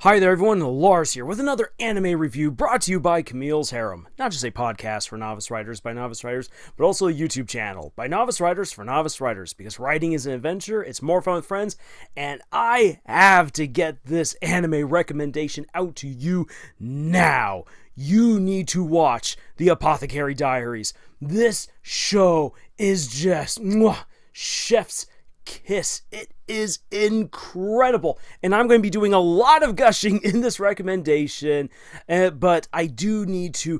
Hi there everyone, Lars here with another anime review brought to you by Camille's Harem. Not just a podcast for novice writers by novice writers, but also a YouTube channel by novice writers for novice writers, because writing is an adventure, it's more fun with friends, and I have to get this anime recommendation out to you now. You need to watch the Apothecary Diaries. This show is just chef's kiss. It is incredible, and I'm going to be doing a lot of gushing in this recommendation, but I do need to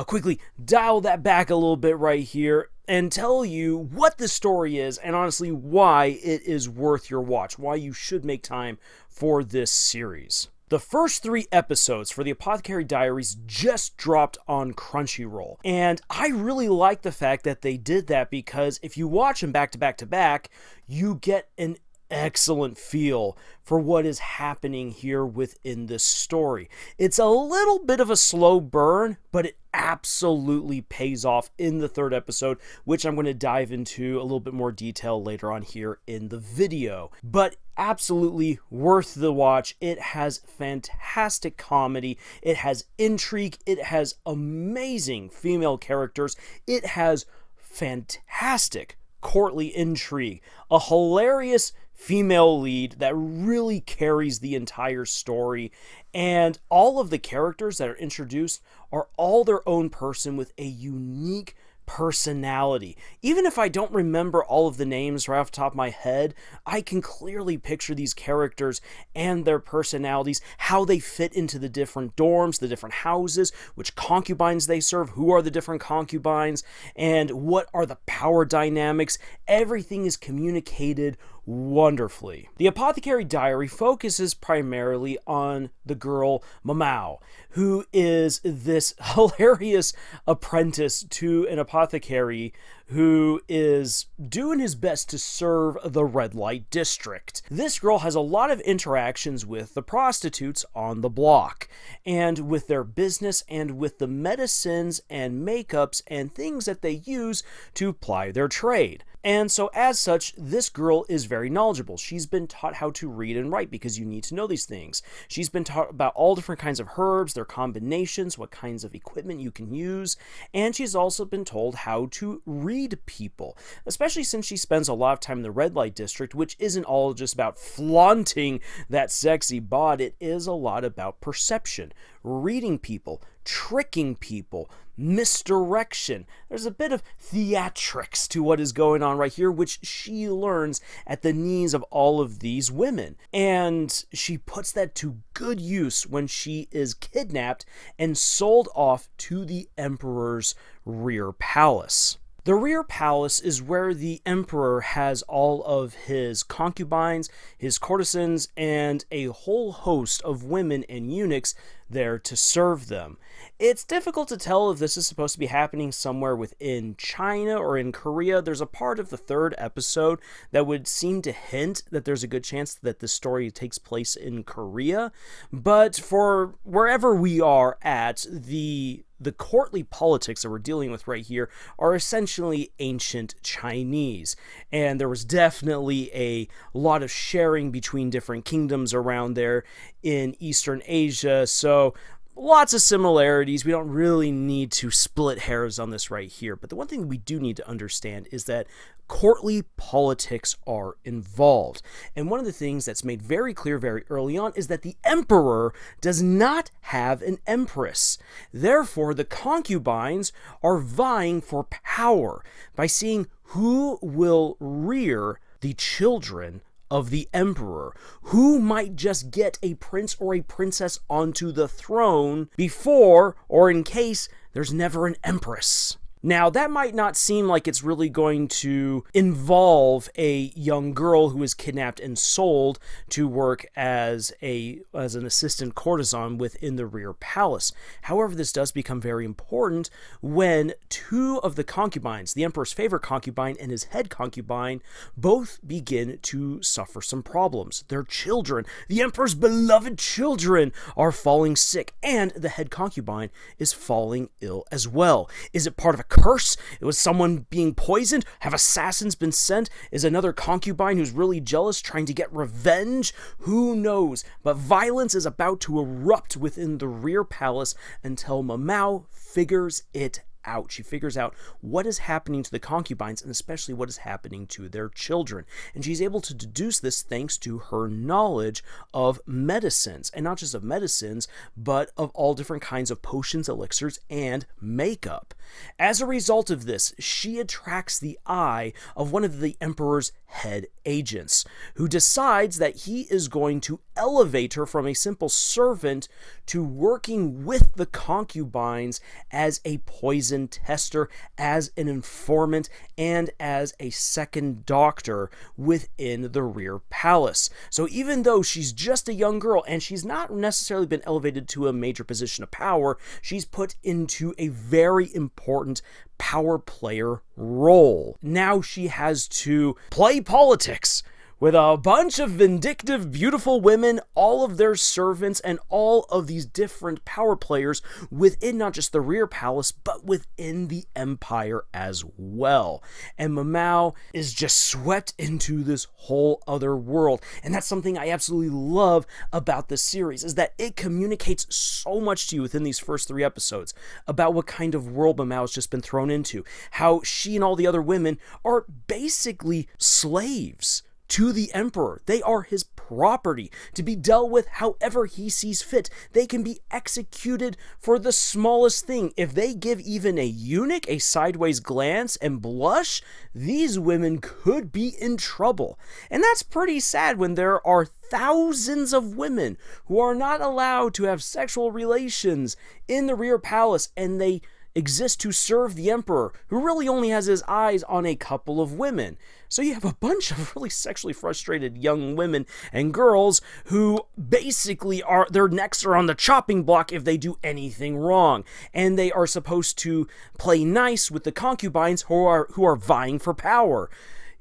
quickly dial that back a little bit right here and tell you what the story is, and honestly why it is worth your watch, why you should make time for this series. The first 3 episodes for the Apothecary Diaries just dropped on Crunchyroll, and I really like the fact that they did that, because if you watch them back to back to back, you get an excellent feel for what is happening here within this story. It's a little bit of a slow burn, but it absolutely pays off in the 3rd episode, which I'm going to dive into a little bit more detail later on here in the video. But absolutely worth the watch. It has fantastic comedy, it has intrigue, it has amazing female characters, it has fantastic courtly intrigue, a hilarious female lead that really carries the entire story, and all of the characters that are introduced are all their own person with a unique personality. Even if I don't remember all of the names right off the top of my head, I can clearly picture these characters and their personalities, how they fit into the different dorms, the different houses, which concubines they serve, who are the different concubines, and what are the power dynamics. Everything is communicated wonderfully. The Apothecary Diary focuses primarily on the girl Maomao, who is this hilarious apprentice to an apothecary who is doing his best to serve the red light district. This girl has a lot of interactions with the prostitutes on the block, and with their business, and with the medicines and makeups and things that they use to ply their trade. And so as such, this girl is very knowledgeable. She's been taught how to read and write, because you need to know these things. She's been taught about all different kinds of herbs, their combinations, what kinds of equipment you can use, and she's also been told how to read people, especially since she spends a lot of time in the red light district, which isn't all just about flaunting that sexy bod. It is a lot about perception, reading people, tricking people, misdirection. There's a bit of theatrics to what is going on right here, which she learns at the knees of all of these women. And she puts that to good use when she is kidnapped and sold off to the Emperor's rear palace. The rear palace is where the emperor has all of his concubines, his courtesans, and a whole host of women and eunuchs there to serve them. It's difficult to tell if this is supposed to be happening somewhere within China or in Korea. There's a part of the 3rd episode that would seem to hint that there's a good chance that the story takes place in Korea, but for wherever we are at, the courtly politics that we're dealing with right here are essentially ancient Chinese, and there was definitely a lot of sharing between different kingdoms around there in Eastern Asia, so lots of similarities. We don't really need to split hairs on this right here, but the one thing we do need to understand is that courtly politics are involved. And one of the things that's made very clear very early on is that the emperor does not have an empress. Therefore, the concubines are vying for power by seeing who will rear the children of the emperor, who might just get a prince or a princess onto the throne before or in case there's never an empress. Now, that might not seem like it's really going to involve a young girl who is kidnapped and sold to work as an assistant courtesan within the rear palace. However, this does become very important when 2 of the concubines, the emperor's favorite concubine and his head concubine, both begin to suffer some problems. Their children, the emperor's beloved children, are falling sick, and the head concubine is falling ill as well. Is it part of a curse? Was someone being poisoned? Have assassins been sent? Is another concubine who's really jealous trying to get revenge? Who knows? But violence is about to erupt within the rear palace until Maomao figures it out. She figures out what is happening to the concubines and especially what is happening to their children. And she's able to deduce this thanks to her knowledge of medicines, and not just of medicines, but of all different kinds of potions, elixirs, and makeup. As a result of this, she attracts the eye of one of the Emperor's head agents, who decides that he is going to elevate her from a simple servant to working with the concubines as a poison tester, as an informant, and as a second doctor within the rear palace. So even though she's just a young girl and she's not necessarily been elevated to a major position of power, she's put into a very important power player role. Now she has to play politics with a bunch of vindictive, beautiful women, all of their servants, and all of these different power players within not just the rear palace, but within the empire as well. And Maomao is just swept into this whole other world. And that's something I absolutely love about this series, is that it communicates so much to you within these first 3 episodes about what kind of world Maomao has just been thrown into. How she and all the other women are basically slaves to the Emperor. They are his property to be dealt with however he sees fit. They can be executed for the smallest thing. If they give even a eunuch a sideways glance and blush, these women could be in trouble. And that's pretty sad when there are thousands of women who are not allowed to have sexual relations in the rear palace, and they exist to serve the Emperor, who really only has his eyes on a couple of women. So you have a bunch of really sexually frustrated young women and girls who basically their necks are on the chopping block if they do anything wrong. And they are supposed to play nice with the concubines who are vying for power.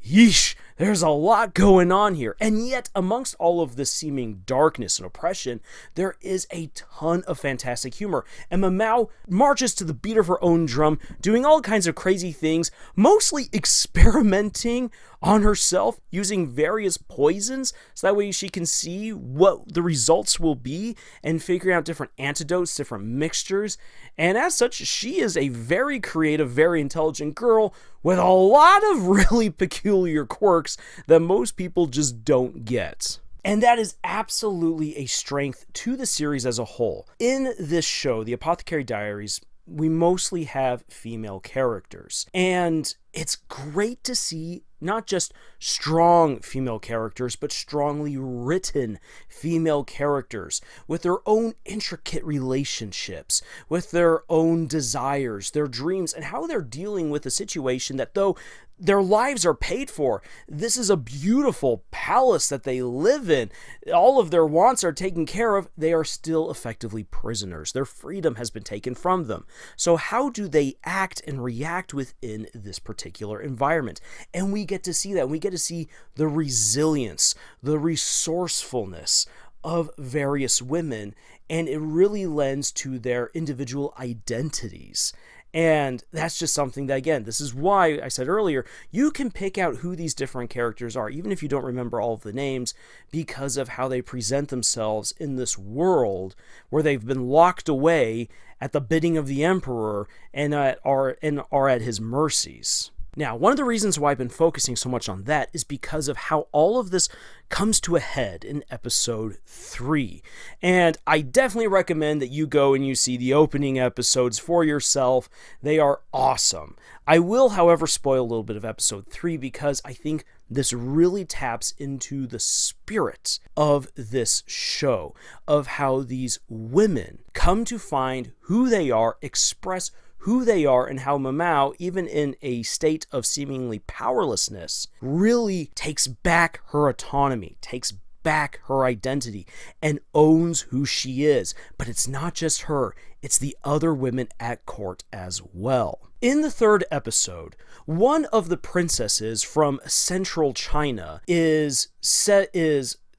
Yeesh, there's a lot going on here. And yet, amongst all of this seeming darkness and oppression, there is a ton of fantastic humor. And Maomao marches to the beat of her own drum, doing all kinds of crazy things, mostly experimenting on herself, using various poisons, so that way she can see what the results will be, and figuring out different antidotes, different mixtures. And as such, she is a very creative, very intelligent girl with a lot of really peculiar quirks that most people just don't get. And that is absolutely a strength to the series as a whole. In this show, The Apothecary Diaries, we mostly have female characters. And it's great to see not just strong female characters, but strongly written female characters with their own intricate relationships, with their own desires, their dreams, and how they're dealing with a situation that, though their lives are paid for, this is a beautiful palace that they live in, all of their wants are taken care of, they are still effectively prisoners. Their freedom has been taken from them. So how do they act and react within this particular environment? And we get to see that. We get to see the resilience, the resourcefulness of various women, and it really lends to their individual identities. And that's just something that, again, this is why I said earlier, you can pick out who these different characters are, even if you don't remember all of the names, because of how they present themselves in this world where they've been locked away at the bidding of the Emperor and are at his mercies. Now, one of the reasons why I've been focusing so much on that is because of how all of this comes to a head in episode 3. And I definitely recommend that you go and you see the opening episodes for yourself. They are awesome. I will, however, spoil a little bit of episode 3 because I think this really taps into the spirit of this show, of how these women come to find who they are, express who they are, and how Maomao, even in a state of seemingly powerlessness, really takes back her autonomy, takes back her identity, and owns who she is. But it's not just her, it's the other women at court as well. In the 3rd episode, one of the princesses from central China is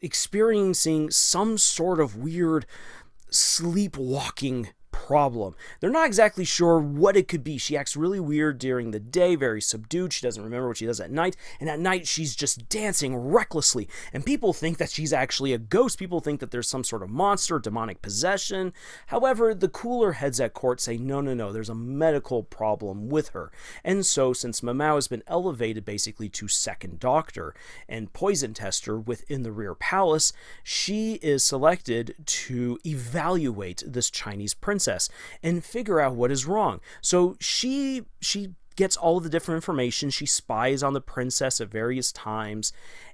experiencing some sort of weird sleepwalking problem. They're not exactly sure what it could be. She acts really weird during the day, very subdued. She doesn't remember what she does at night. And at night, she's just dancing recklessly. And people think that she's actually a ghost. People think that there's some sort of monster, demonic possession. However, the cooler heads at court say, no, there's a medical problem with her. And so, since Maomao has been elevated basically to second doctor and poison tester within the rear palace, she is selected to evaluate this Chinese princess and figure out what is wrong. So she gets all the different information. She spies on the princess at various times.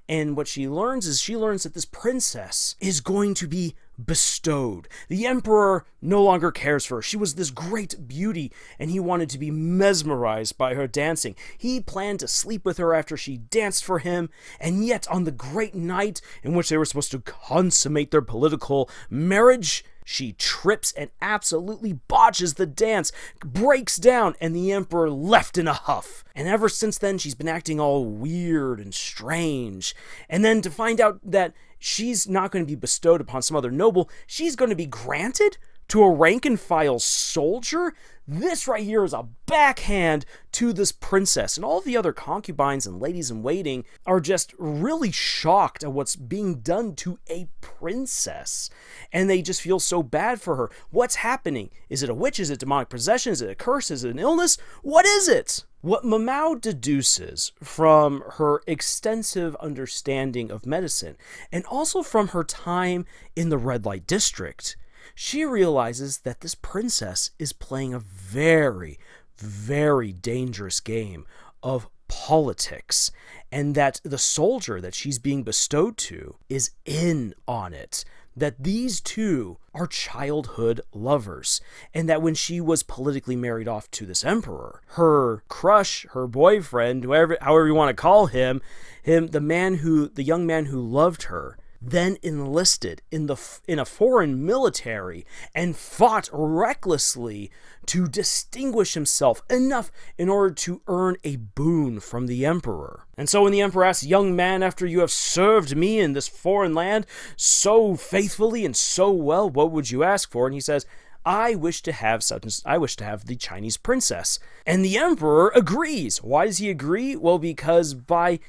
And what she learns that this princess is going to be bestowed. The emperor no longer cares for her. She was this great beauty, and he wanted to be mesmerized by her dancing. He planned to sleep with her after she danced for him, and yet on the great night in which they were supposed to consummate their political marriage, she trips and absolutely botches the dance, breaks down, and the emperor left in a huff. And ever since then, she's been acting all weird and strange. And then to find out that she's not going to be bestowed upon some other noble, she's going to be granted to a rank-and-file soldier? This right here is a backhand to this princess, and all the other concubines and ladies-in-waiting are just really shocked at what's being done to a princess, and they just feel so bad for her. What's happening? Is it a witch? Is it demonic possession? Is it a curse? Is it an illness? What is it? What Maomao deduces from her extensive understanding of medicine, and also from her time in the red light district, she realizes that this princess is playing a very, very dangerous game of politics, and that the soldier that she's being bestowed to is in on it. That these two are childhood lovers, and that when she was politically married off to this emperor, her crush, her boyfriend, however you want to call him, the young man who loved her, then enlisted in a foreign military and fought recklessly to distinguish himself enough in order to earn a boon from the emperor. And so when the emperor asks, "Young man, after you have served me in this foreign land so faithfully and so well, what would you ask for?" And he says, I wish to have the Chinese princess. And the emperor agrees. Why does he agree? Well, because by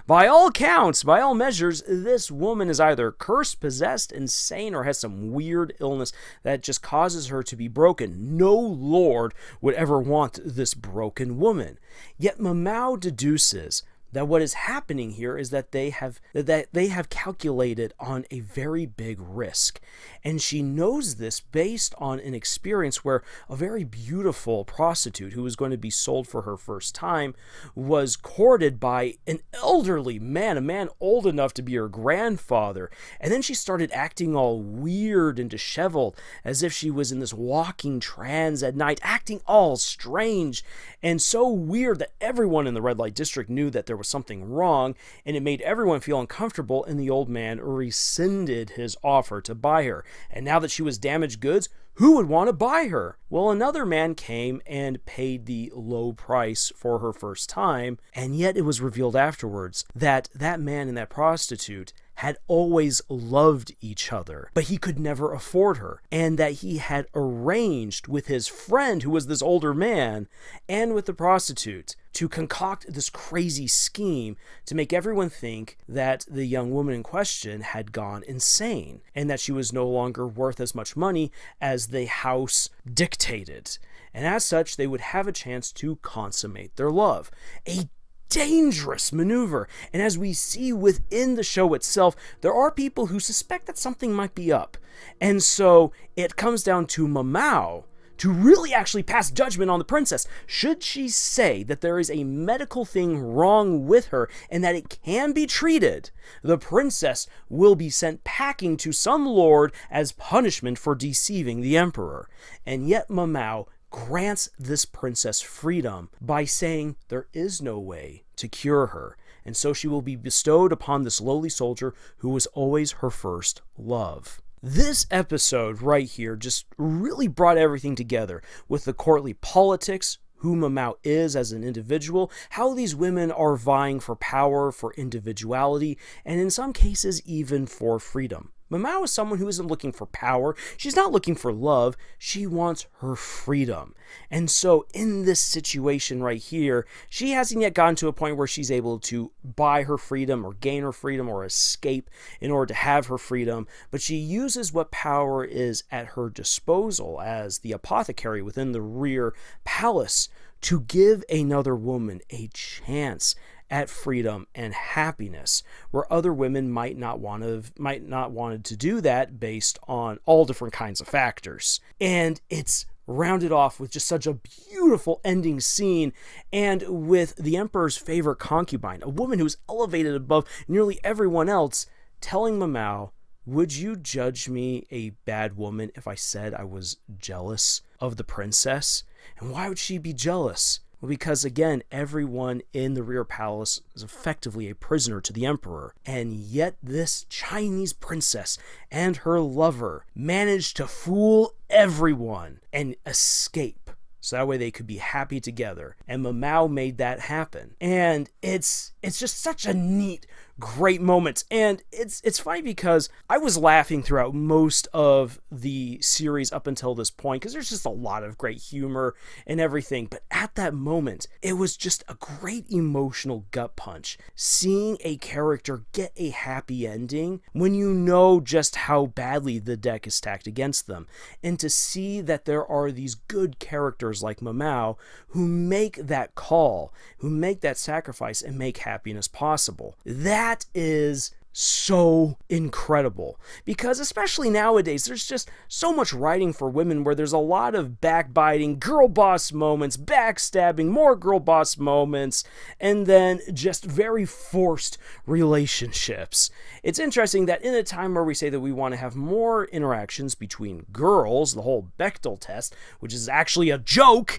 all accounts, by all measures, this woman is either cursed, possessed, insane, or has some weird illness that just causes her to be broken. No lord would ever want this broken woman. Yet Maomao deduces that what is happening here is that they have calculated on a very big risk. And she knows this based on an experience where a very beautiful prostitute who was going to be sold for her first time was courted by an elderly man, a man old enough to be her grandfather. And then she started acting all weird and disheveled, as if she was in this walking trance at night, acting all strange and so weird that everyone in the red light district knew that there was something wrong, and it made everyone feel uncomfortable, and the old man rescinded his offer to buy her. And now that she was damaged goods, who would want to buy her? Well, another man came and paid the low price for her first time, and yet it was revealed afterwards that that man and that prostitute had always loved each other, but he could never afford her, and that he had arranged with his friend, who was this older man, and with the prostitute, to concoct this crazy scheme to make everyone think that the young woman in question had gone insane, and that she was no longer worth as much money as the house dictated. And as such, they would have a chance to consummate their love. A dangerous maneuver. And as we see within the show itself, there are people who suspect that something might be up. And so it comes down to Maomao to really actually pass judgment on the princess. Should she say that there is a medical thing wrong with her and that it can be treated, the princess will be sent packing to some lord as punishment for deceiving the emperor. And yet Maomao grants this princess freedom by saying there is no way to cure her, and so she will be bestowed upon this lowly soldier who was always her first love. This episode right here just really brought everything together with the courtly politics, who Maomao is as an individual, how these women are vying for power, for individuality, and in some cases even for freedom. Maomao is someone who isn't looking for power. She's not looking for love. She wants her freedom. And so in this situation right here, she hasn't yet gotten to a point where she's able to buy her freedom or gain her freedom or escape in order to have her freedom. But she uses what power is at her disposal as the apothecary within the rear palace to give another woman a chance at freedom and happiness, where other women might not wanted to do that based on all different kinds of factors. And it's rounded off with just such a beautiful ending scene, and with the emperor's favorite concubine, a woman who's elevated above nearly everyone else, telling Maomao, "Would you judge me a bad woman if I said I was jealous of the princess?" And why would she be jealous? Well, because again, everyone in the rear palace is effectively a prisoner to the emperor. And yet this Chinese princess and her lover managed to fool everyone and escape, so that way they could be happy together. And Maomao made that happen. And it's just such a neat, great moment. And it's funny because I was laughing throughout most of the series up until this point, because there's just a lot of great humor and everything. But at that moment, it was just a great emotional gut punch. Seeing a character get a happy ending when you know just how badly the deck is stacked against them. And to see that there are these good characters like Maomao who make that call, who make that sacrifice and make happiness possible. That is so incredible, because especially nowadays there's just so much writing for women where there's a lot of backbiting, girl boss moments, backstabbing, more girl boss moments, and then just very forced relationships. It's interesting that in a time where we say that we want to have more interactions between girls, the whole Bechdel test, which is actually a joke,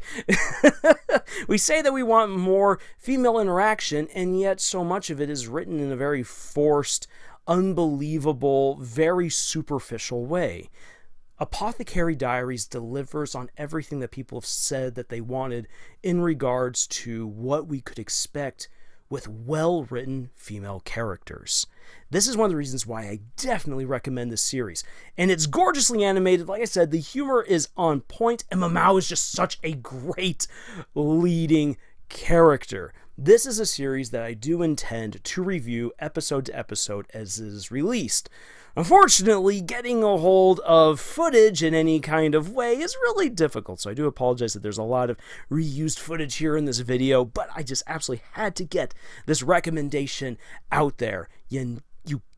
we say that we want more female interaction, and yet so much of it is written in a very forced, unbelievable, very superficial way. Apothecary Diaries delivers on everything that people have said that they wanted in regards to what we could expect with well-written female characters. This is one of the reasons why I definitely recommend this series. And it's gorgeously animated. Like I said, the humor is on point, and Maomao is just such a great leading character. This is a series that I do intend to review episode to episode as it is released. Unfortunately, getting a hold of footage in any kind of way is really difficult, so I do apologize that there's a lot of reused footage here in this video, but I just absolutely had to get this recommendation out there. You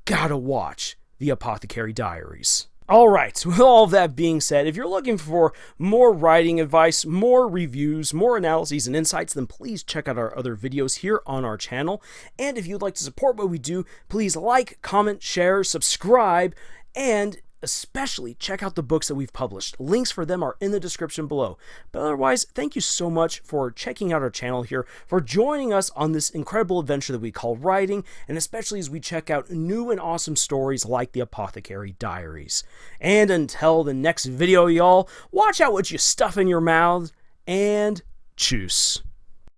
gotta watch the Apothecary Diaries. Alright, with all of that being said, if you're looking for more writing advice, more reviews, more analyses and insights, then please check out our other videos here on our channel. And if you'd like to support what we do, please like, comment, share, subscribe, and especially check out the books that we've published. Links for them are in the description below. But otherwise, thank you so much for checking out our channel here, for joining us on this incredible adventure that we call writing, and especially as we check out new and awesome stories like the Apothecary Diaries. And until the next video, y'all, watch out what you stuff in your mouths, and tschüss.